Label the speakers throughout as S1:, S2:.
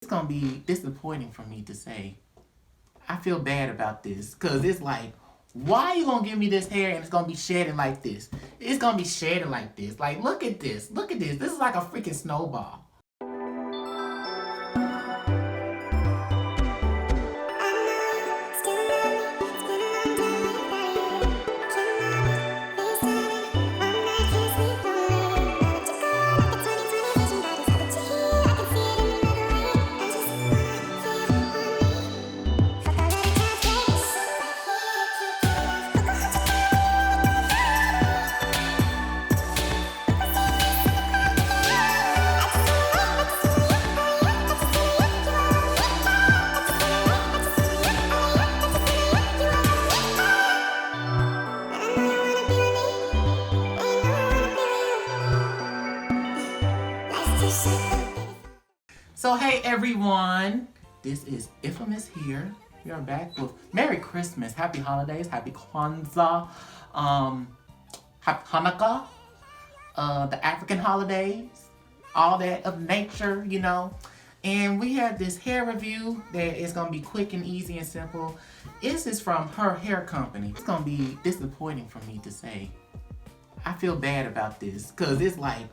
S1: It's gonna be disappointing for me to say. I feel bad about this because it's like, why are you gonna give me this hair and it's gonna be shedding like this? It's gonna be shedding like this. Like, look at this. Look at this. This is like a freaking snowball. So hey everyone, this is Infamous here. We are back with Merry Christmas, Happy Holidays, Happy Kwanzaa, Happy Hanukkah, the African holidays, all that of nature, you know. And we have this hair review that is gonna be quick and easy and simple. This is from Herhaircompany. It's gonna be disappointing for me to say. I feel bad about this because it's like,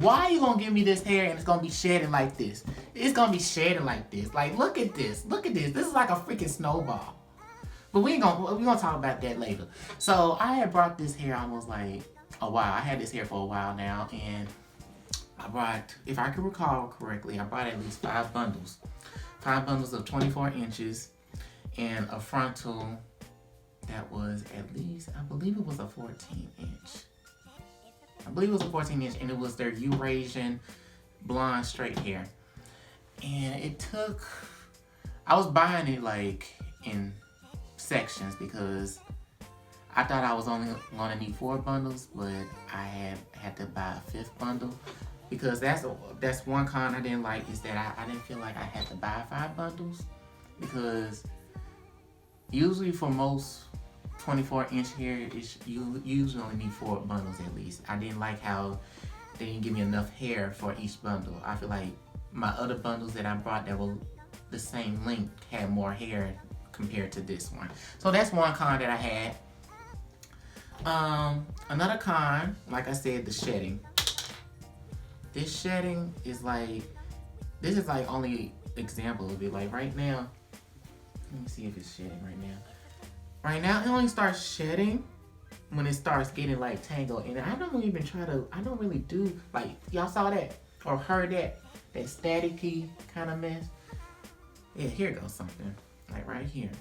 S1: why are you gonna give me this hair and it's gonna be shedding like this? It's gonna be shedding like this. Like, look at this. Look at this. This is like a freaking snowball. But we're gonna talk about that later. So I had brought this hair almost like a while. I had this hair for a while now, and I brought, if I can recall correctly, I brought at least 5 bundles. 5 bundles of 24 inches and a frontal that was at least, I believe it was a 14 inch. I believe it was a 14 inch, and it was their Eurasian blonde straight hair. And it took, I was buying it like in sections because I thought I was only gonna need 4 bundles, but I had to buy a 5th bundle because that's one con I didn't like, is that I didn't feel like I had to buy 5 bundles, because usually for most 24-inch hair, you usually only need 4 bundles at least. I didn't like how they didn't give me enough hair for each bundle. I feel like my other bundles that I brought that were the same length had more hair compared to this one. So that's one con that I had. Another con, like I said, the shedding. This shedding is like, this is like only example of it. Like right now, let me see if it's shedding right now. Right now, it only starts shedding when it starts getting like tangled. And I don't really do, like, y'all saw that or heard that staticky kind of mess. Yeah, here goes something, like right here.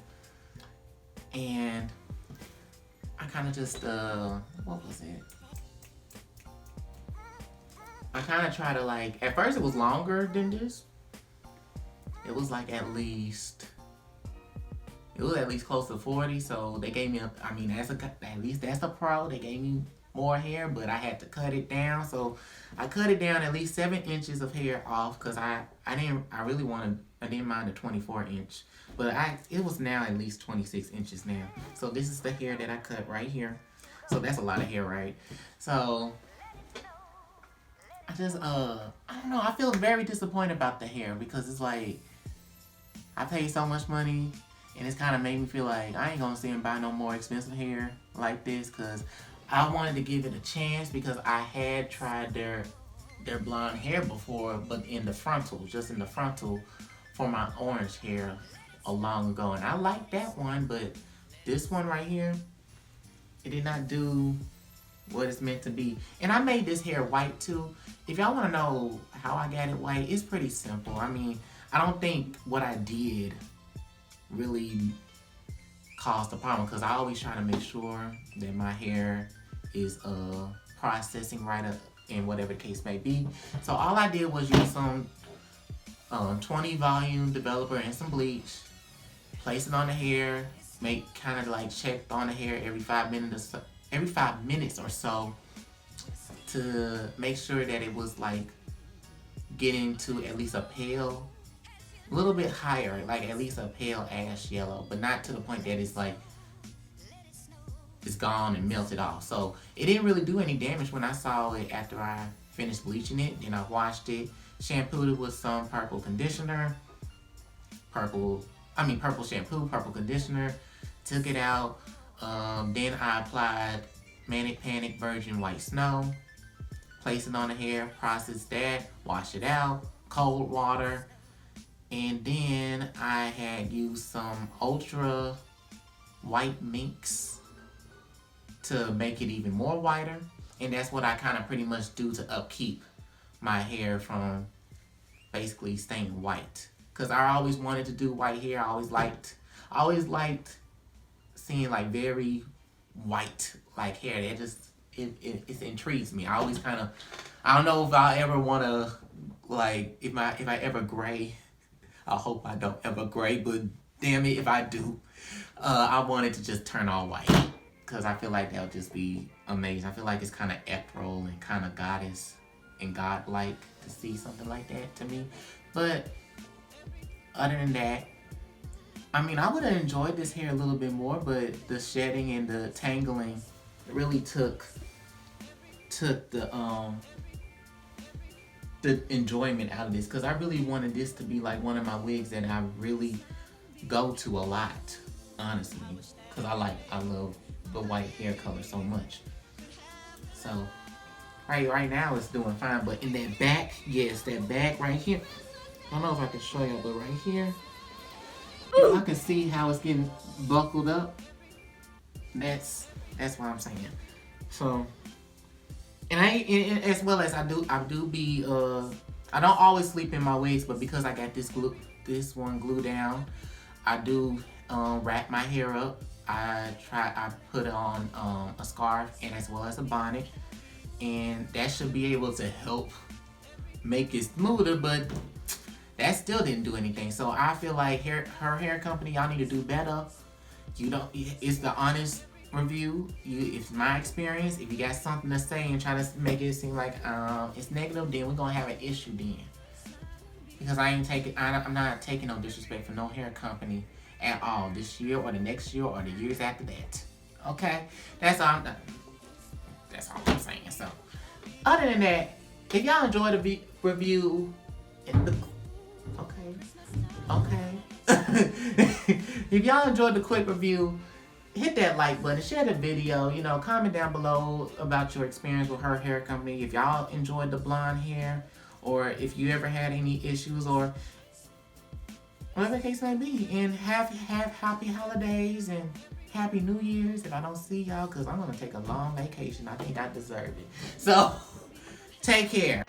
S1: And I kind of just, what was it? I kind of try to like, at first it was longer than this. It was like at least close to 40, so they gave me at least that's a pro. They gave me more hair, but I had to cut it down. So I cut it down at least 7 inches of hair off because I didn't mind the 24 inch, but it was now at least 26 inches now. So this is the hair that I cut right here. So that's a lot of hair, right? So I just I don't know, I feel very disappointed about the hair because it's like I paid so much money. And it's kind of made me feel like I ain't gonna sit and buy no more expensive hair like this, because I wanted to give it a chance because I had tried their blonde hair before, but in the frontal, just in the frontal for my orange hair a long ago. And I liked that one, but this one right here, it did not do what it's meant to be. And I made this hair white too. If y'all wanna know how I got it white, it's pretty simple. I mean, I don't think what I did really caused a problem, because I always try to make sure that my hair is processing right up in whatever the case may be. So all I did was use some 20 volume developer and some bleach, place it on the hair, make kind of like check on the hair every 5 minutes or so to make sure that it was like getting to at least a pale, a little bit higher, like at least a pale ash yellow, but not to the point that it's like it's gone and melted off. So it didn't really do any damage when I saw it after I finished bleaching it. Then I washed it, shampooed it with some purple conditioner, purple shampoo, purple conditioner, took it out. Then I applied Manic Panic Virgin White Snow, placed it on the hair, processed that, wash it out, cold water, and then I had used some Ultra White Minx to make it even more whiter. And that's what I kind of pretty much do to upkeep my hair from basically staying white. Cause I always wanted to do white hair. I always liked seeing like very white like hair. That just it intrigues me. I always kind of, I don't know if I ever want to, like, if I ever gray. I hope I don't ever gray, but damn it if I do. I wanted to just turn all white. Because I feel like that would just be amazing. I feel like it's kind of ethereal and kind of goddess and godlike to see something like that to me. But other than that, I mean, I would have enjoyed this hair a little bit more, but the shedding and the tangling really took the enjoyment out of this. Because I really wanted this to be like one of my wigs that I really go to a lot, honestly. Because I love the white hair color so much. So right now it's doing fine, but in that back, yes, that back right here, I don't know if I can show you, but right here, I can see how it's getting buckled up. That's what I'm saying. So, and as well as I don't always sleep in my wigs, but because I got this one glue down, I do wrap my hair up. I put on a scarf and as well as a bonnet, and that should be able to help make it smoother, but that still didn't do anything. So I feel like her hair company, y'all need to do better. It's the honest review. It's my experience. If you got something to say and try to make it seem like it's negative, then we're gonna have an issue then. Because I'm not taking no disrespect for no hair company at all this year or the next year or the years after that. Okay? That's all I'm saying. So, other than that, if y'all enjoyed the review, if y'all enjoyed the quick review, hit that like button, share the video, comment down below about your experience with her hair company. If y'all enjoyed the blonde hair, or if you ever had any issues, or whatever the case may be. And have happy holidays and happy New Year's if I don't see y'all, because I'm going to take a long vacation. I think I deserve it. So, take care.